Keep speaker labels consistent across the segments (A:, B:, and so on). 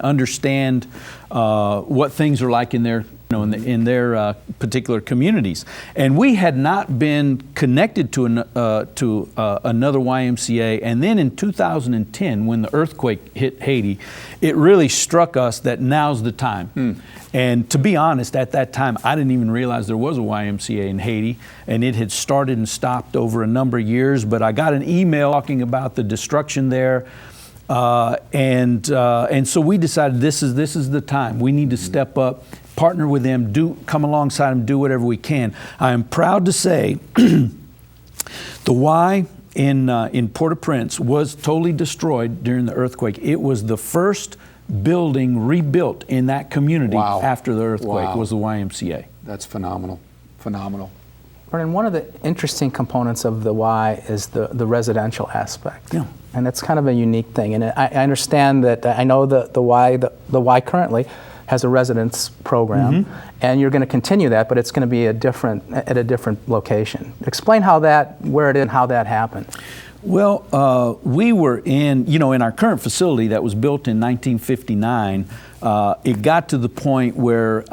A: understand what things are like in their in their particular communities. And we had not been connected to another YMCA. And then in 2010, when the earthquake hit Haiti, it really struck us that now's the time. And to be honest, at that time, I didn't even realize there was a YMCA in Haiti, and it had started and stopped over a number of years. But I got an email talking about the destruction there. And so we decided this is the time. We need to step up, partner with them, come alongside them, do whatever we can. I am proud to say the Y in Port-au-Prince was totally destroyed during the earthquake. It was the first building rebuilt in that community after the earthquake was the YMCA.
B: That's phenomenal, phenomenal.
C: Vernon, one of the interesting components of the Y is the residential aspect.
A: Yeah.
C: And it's kind of a unique thing. And I understand that, I know the Y currently has a residence program, and you're going to continue that, but it's going to be at a different location. Explain where it is and how that happened.
A: Well, we were in our current facility that was built in 1959, it got to the point where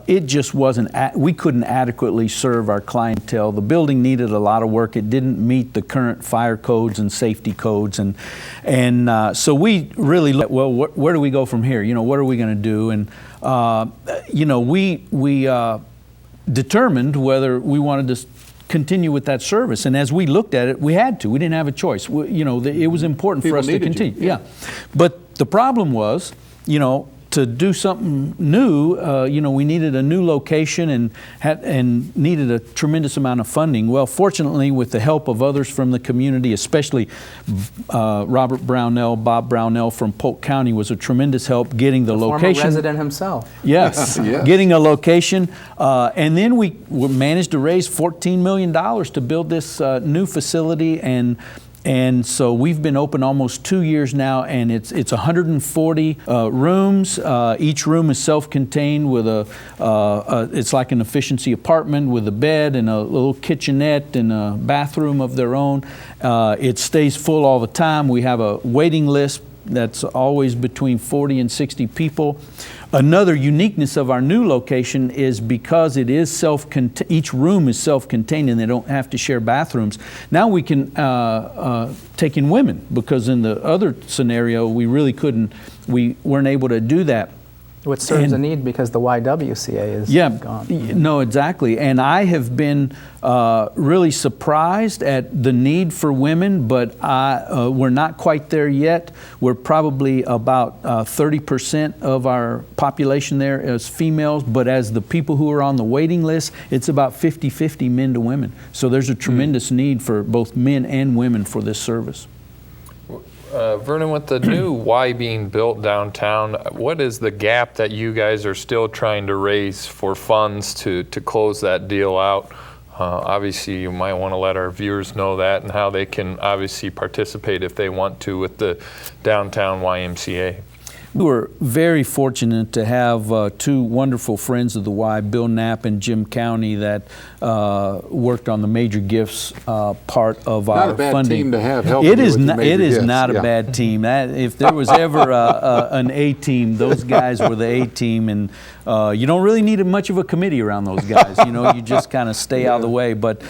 A: it just wasn't, we couldn't adequately serve our clientele. The building needed a lot of work. It didn't meet the current fire codes and safety codes. And so we really looked, well, where do we go from here? What are we going to do? And, we determined whether we wanted to continue with that service. And as we looked at it, we had to. We didn't have a choice. It was important for us to continue. Yeah. But the problem was, to do something new, we needed a new location and needed a tremendous amount of funding. Well, fortunately, with the help of others from the community, especially Bob Brownell from Polk County was a tremendous help getting the location.
C: Former resident himself.
A: Yes, yes. Getting a location. And then we managed to raise $14 million to build this new facility, and so we've been open almost 2 years now, and it's 140 rooms. Each room is self-contained with it's like an efficiency apartment with a bed and a little kitchenette and a bathroom of their own. It stays full all the time. We have a waiting list that's always between 40 and 60 people. Another uniqueness of our new location is because it is each room is self-contained and they don't have to share bathrooms. Now we can take in women, because in the other scenario we weren't able to do that.
C: Which serves a need because the YWCA is gone.
A: No, exactly. And I have been really surprised at the need for women, but we're not quite there yet. We're probably about 30% of our population there as females, but as the people who are on the waiting list, it's about 50-50 men to women. So there's a tremendous need for both men and women for this service.
D: Vernon, with the new Y being built downtown, what is the gap that you guys are still trying to raise for funds to close that deal out? Obviously, you might want to let our viewers know that and how they can obviously participate if they want to with the downtown YMCA.
A: We were very fortunate to have two wonderful friends of the Y, Bill Knapp and Jim County, that worked on the major gifts part of our funding.
B: Not a bad team to have help.
A: It is not a bad team. If there was ever an A team, those guys were the A team, and you don't really need much of a committee around those guys. You just kind of stay out of the way. But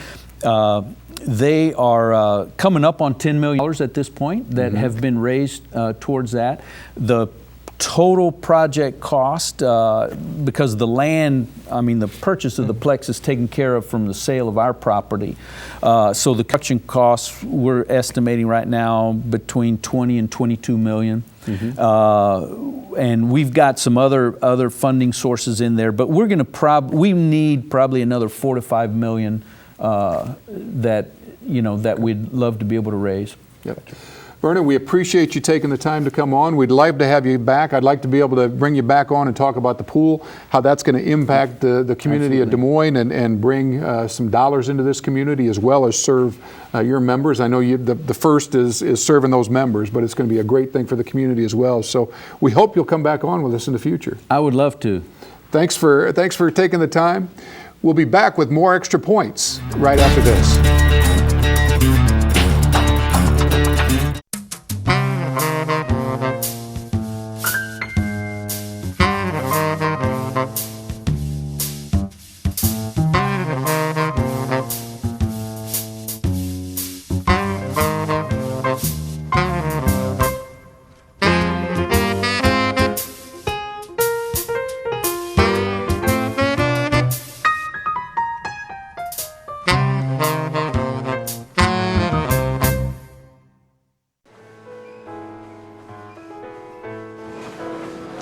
A: they are coming up on $10 million at this point that have been raised towards that. The total project cost, because the land, the purchase of the Plex is taken care of from the sale of our property. So the construction costs we're estimating right now between 20 and 22 million. And we've got some other funding sources in there, but we're going to we need probably another 4 to 5 million that we'd love to be able to raise.
B: Yep. Vernon, we appreciate you taking the time to come on. We'd like to have you back. I'd like to be able to bring you back on and talk about the pool, how that's going to impact the community of Des Moines and bring some dollars into this community, as well as serve your members. I know the first is serving those members, but it's going to be a great thing for the community as well. So we hope you'll come back on with us in the future.
A: I would love to.
B: Thanks for taking the time. We'll be back with more Extra Points right after this.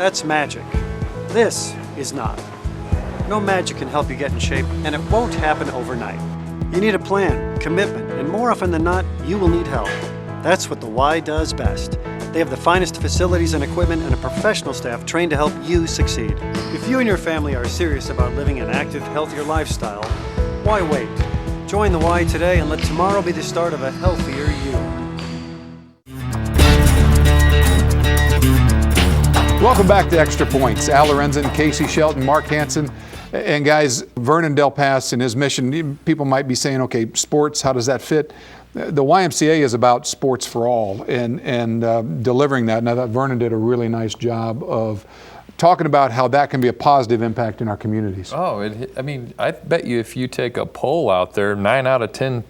E: That's magic. This is not. No magic can help you get in shape, and it won't happen overnight. You need a plan, commitment, and more often than not, you will need help. That's what the Y does best. They have the finest facilities and equipment and a professional staff trained to help you succeed. If you and your family are serious about living an active, healthier lifestyle, why wait? Join the Y today and let tomorrow be the start of a healthier you.
B: Welcome back to Extra Points. Al Lorenzen, Casey Shelton, Mark Hansen, and guys, Vernon Delpesce and his mission. People might be saying, okay, sports, how does that fit? The YMCA is about sports for all and delivering that. And I thought Vernon did a really nice job of talking about how that can be a positive impact in our communities.
D: Oh, I mean, I bet you if you take a poll out there, 9 out of 10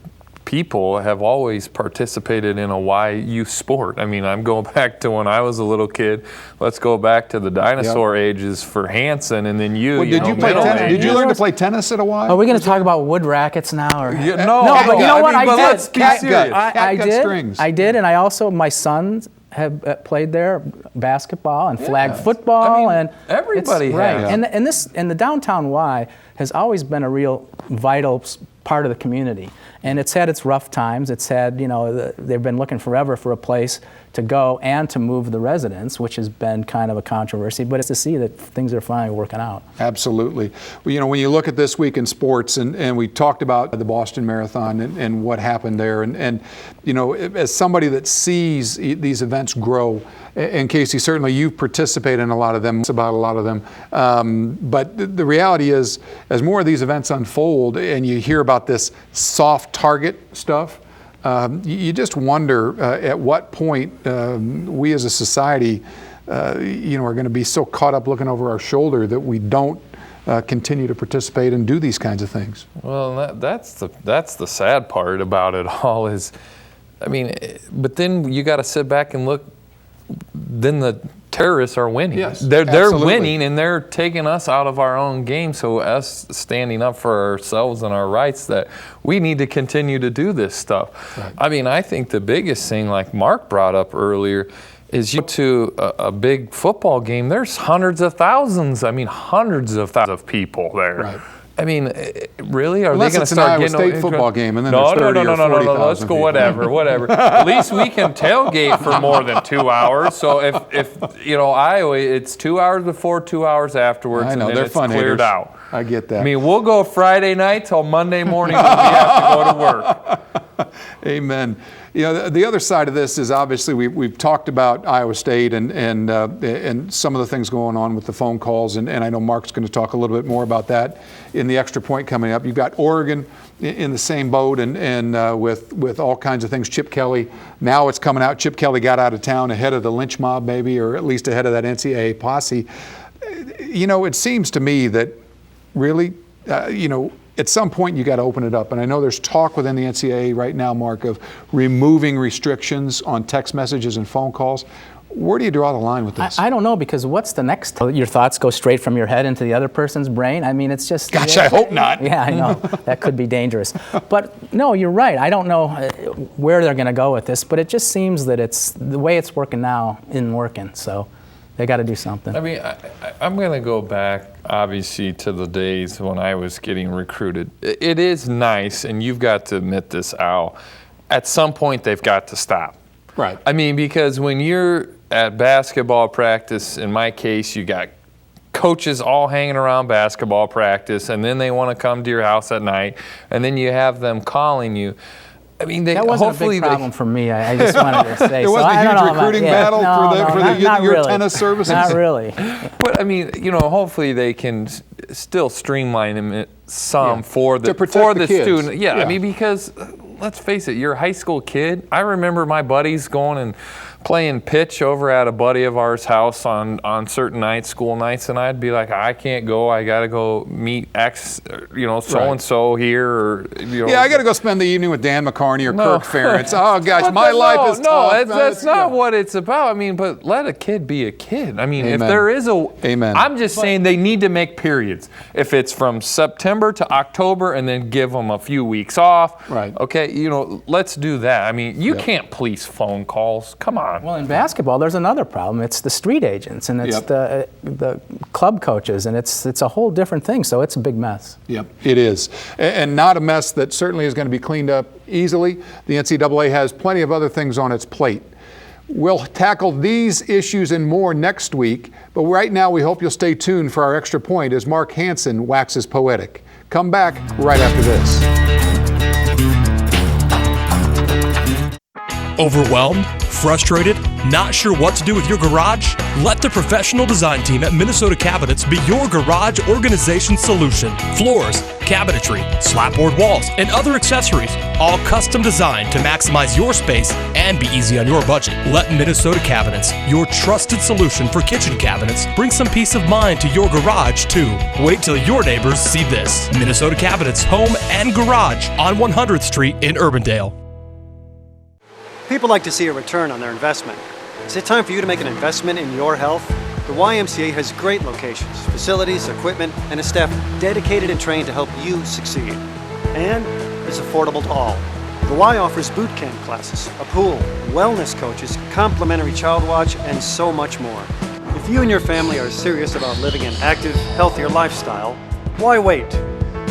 D: people have always participated in a YU sport. I mean, I'm going back to when I was a little kid. Let's go back to the dinosaur ages for Hansen, and then you.
B: Well, did you play tennis? Did you learn to play tennis at a Y?
C: Are we going to talk about wood rackets now? Or?
D: No,
C: but you know what? I did.
D: Let's be serious.
C: I did.
B: Strings.
C: I did, and I also, my sons have played there, basketball and flag football,
D: I mean,
C: and
D: everybody
C: right.
D: has.
C: And the downtown Y has always been a real vital part of the community, and it's had its rough times. It's had, they've been looking forever for a place to go and to move the residents, which has been kind of a controversy, but it's to see that things are finally working out.
B: Absolutely. Well, when you look at this week in sports, and we talked about the Boston Marathon and what happened there, and as somebody that sees these events grow, and Casey, certainly you participate in a lot of them, about a lot of them, but the reality is, as more of these events unfold and you hear about this soft target stuff, you just wonder at what point we as a society, are going to be so caught up looking over our shoulder that we don't continue to participate and do these kinds of things.
D: Well, that's the sad part about it all is, I mean, but then you got to sit back and look. Then the terrorists are winning.
B: Yes,
D: they're
B: absolutely.
D: winning, and they're taking us out of our own game. So us standing up for ourselves and our rights, that we need to continue to do this stuff. Right. I mean, I think the biggest thing, like Mark brought up earlier, is you go to a big football game. There's hundreds of thousands. I mean, hundreds of thousands of people there. Right. I mean, really? Are they going to start getting an
B: Iowa State football game and then
D: no,
B: there's 30 or 40,000
D: let's go
B: people.
D: whatever. At least we can tailgate for more than 2 hours. So if Iowa, it's 2 hours before, 2 hours afterwards,
B: I know,
D: and then
B: they're
D: it's
B: fun
D: cleared
B: haters.
D: out.
B: I get that.
D: I mean, we'll go Friday night till Monday morning when we have to go to work.
B: Amen. The other side of this is obviously we've talked about Iowa State and some of the things going on with the phone calls, and I know Mark's going to talk a little bit more about that in the Extra Point coming up. You've got Oregon in the same boat and with all kinds of things. Chip Kelly, now it's coming out. Chip Kelly got out of town ahead of the lynch mob, maybe, or at least ahead of that NCAA posse. It seems to me that really, at some point you got to open it up. And I know there's talk within the NCAA right now, Mark, of removing restrictions on text messages and phone calls. Where do you draw the line with this?
C: I don't know, because what's the next? Your thoughts go straight from your head into the other person's brain? I mean, it's just...
B: Gosh, I hope not.
C: Yeah, I know. That could be dangerous. But no, you're right. I don't know where they're going to go with this, but it just seems that it's the way it's working now isn't working. So they got to do something.
D: I mean, I'm going to go back, obviously, to the days when I was getting recruited. It is nice, and you've got to admit this, Al, at some point they've got to stop.
B: Right.
D: I mean, because when you're at basketball practice, in my case, you got coaches all hanging around basketball practice, and then they want to come to your house at night, and then you have them calling you. I mean,
C: that wasn't a big problem for me. I just wanted to say.
B: There wasn't a huge recruiting battle for your tennis services?
C: Not really.
D: But I mean, hopefully they can still streamline it some for the student. Yeah, I mean, because let's face it, you're a high school kid. I remember my buddies going and playing pitch over at a buddy of ours' house on certain nights, school nights, and I'd be like, I can't go. I got to go meet X, so-and-so here. Or,
B: I got to go spend the evening with Dan McCarney or Kirk Ferentz. Oh, gosh, my life is tough.
D: No, that's not what it's about. I mean, but let a kid be a kid. I mean,
B: Amen.
D: If there is
B: Amen.
D: I'm just saying they need to make periods. If it's from September to October and then give them a few weeks off.
B: Right.
D: Okay, let's do that. I mean, you can't police phone calls. Come on. on.
C: Well, in basketball, there's another problem. It's the street agents, and it's the club coaches, and it's a whole different thing. So it's a big mess.
B: Yep, it is. And not a mess that certainly is going to be cleaned up easily. The NCAA has plenty of other things on its plate. We'll tackle these issues and more next week, but right now we hope you'll stay tuned for our Extra Point as Mark Hansen waxes poetic. Come back right after this.
F: Overwhelmed? Frustrated? Not sure what to do with your garage? Let the professional design team at Minnesota Cabinets be your garage organization solution. Floors, cabinetry, slapboard walls, and other accessories, all custom designed to maximize your space and be easy on your budget. Let Minnesota Cabinets, your trusted solution for kitchen cabinets, bring some peace of mind to your garage too. Wait till your neighbors see this. Minnesota Cabinets, home and garage on 100th Street in Urbandale.
E: People like to see a return on their investment. Is it time for you to make an investment in your health? The YMCA has great locations, facilities, equipment, and a staff dedicated and trained to help you succeed. And it's affordable to all. The Y offers boot camp classes, a pool, wellness coaches, complimentary child watch, and so much more. If you and your family are serious about living an active, healthier lifestyle, why wait?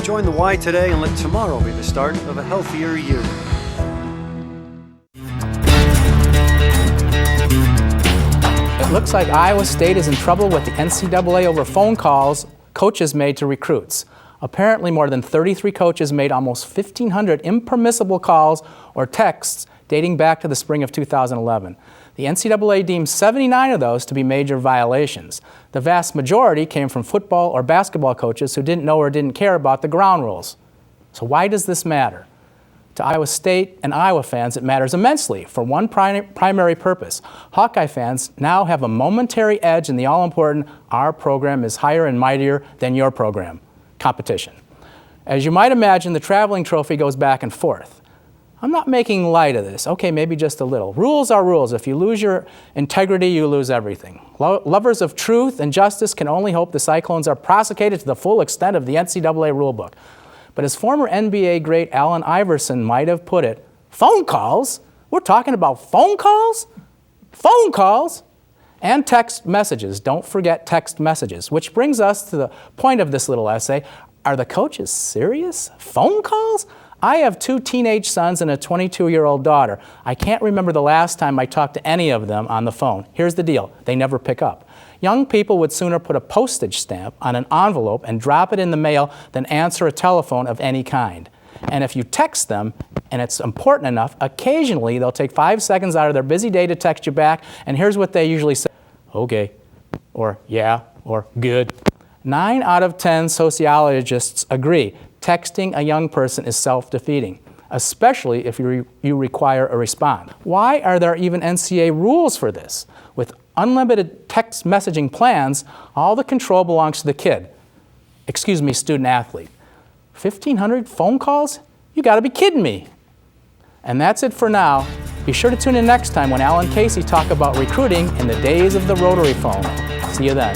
E: Join the Y today and let tomorrow be the start of a healthier you.
C: It looks like Iowa State is in trouble with the NCAA over phone calls coaches made to recruits. Apparently, more than 33 coaches made almost 1,500 impermissible calls or texts dating back to the spring of 2011. The NCAA deemed 79 of those to be major violations. The vast majority came from football or basketball coaches who didn't know or didn't care about the ground rules. So why does this matter? To Iowa State and Iowa fans, it matters immensely for one primary purpose. Hawkeye fans now have a momentary edge in the all-important "our program is higher and mightier than your program" competition. As you might imagine, the traveling trophy goes back and forth. I'm not making light of this. Okay, maybe just a little. Rules are rules. If you lose your integrity, you lose everything. Lovers of truth and justice can only hope the Cyclones are prosecuted to the full extent of the NCAA rulebook. But as former NBA great Allen Iverson might have put it, phone calls? We're talking about phone calls? Phone calls? And text messages. Don't forget text messages. Which brings us to the point of this little essay. Are the coaches serious? Phone calls? I have 2 teenage sons and a 22-year-old daughter. I can't remember the last time I talked to any of them on the phone. Here's the deal. They never pick up. Young people would sooner put a postage stamp on an envelope and drop it in the mail than answer a telephone of any kind. And if you text them, and it's important enough, occasionally they'll take 5 seconds out of their busy day to text you back, and here's what they usually say: okay, or yeah, or good. 9 out of 10 sociologists agree texting a young person is self-defeating, especially if you require a response. Why are there even NCAA rules for this? With unlimited text messaging plans, all the control belongs to the kid. Excuse me, student athlete. 1,500 phone calls? You gotta be kidding me. And that's it for now. Be sure to tune in next time when Al and Casey talk about recruiting in the days of the rotary phone. See you then.